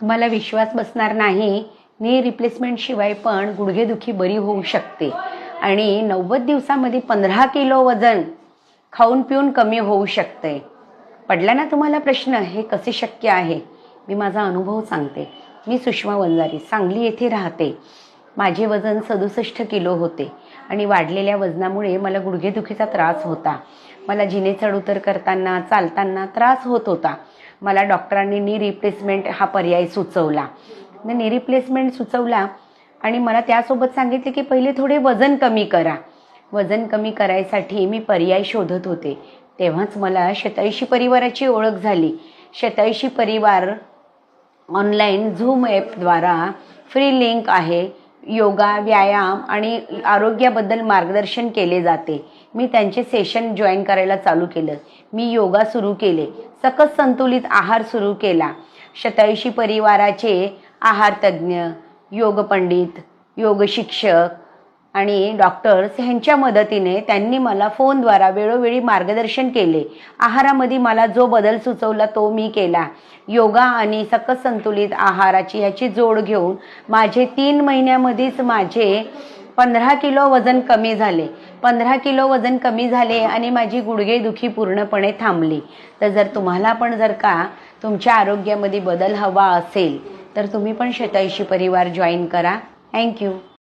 तुम्हाला विश्वास बसणार नाही, नी रिप्लेसमेंट शिवाय पण गुडघेदुखी बरी होऊ शकते आणि 90 दिवसामध्ये 15 किलो वजन खाऊन पिऊन कमी होऊ शकते. पडला ना तुम्हाला प्रश्न, हे कसे शक्य आहे? मी माझा अनुभव सांगते. मी सुषमा वंजारी, सांगली येथे राहते. माझे वजन 67 किलो होते आणि वाढलेल्या वजनामुळे मला गुडघेदुखीचा त्रास होता. मला जिने चढउतर करताना, चालताना त्रास होत होता. मला डॉक्टरांनी नी रिप्लेसमेंट हा पर्याय सुचवला. नी रिप्लेसमेंट सुचवला आणि मला त्यासोबत सांगितले की पहिले थोडे वजन कमी करा. वजन कमी करायसाठी मी पर्याय शोधत होते. तेव्हाच मला शतायुषी परिवाराची ओळख झाली. शतायुषी परिवार ऑनलाईन झूम ॲपद्वारा फ्री लिंक आहे. योगा, व्यायाम आणि आरोग्याबद्दल मार्गदर्शन केले जाते. मी त्यांचे सेशन जॉईन करायला चालू केलं. मी योगा सुरू केले, सकस संतुलित आहार सुरू केला. शतायुषी परिवाराचे आहार तज्ज्ञ, योग पंडित, योग शिक्षक आणि डॉक्टर्स ह्यांच्या मदतीने त्यांनी मला फोनद्वारा वेळोवेळी मार्गदर्शन केले. आहारामध्ये मला जो बदल सुचवला तो मी केला. योगा आणि सकस संतुलित आहाराची ह्याची जोड घेऊन माझे 3 महिन्यामध्येच माझे 15 किलो वजन कमी झाले. 15 किलो वजन कमी झाले आणि माझी गुडघेदुखी पूर्णपणे थांबली. तर जर तुम्हाला पण जर का तुमच्या आरोग्यामध्ये बदल हवा असेल तर तुम्ही पण शतायुषी परिवार जॉईन करा. थँक्यू.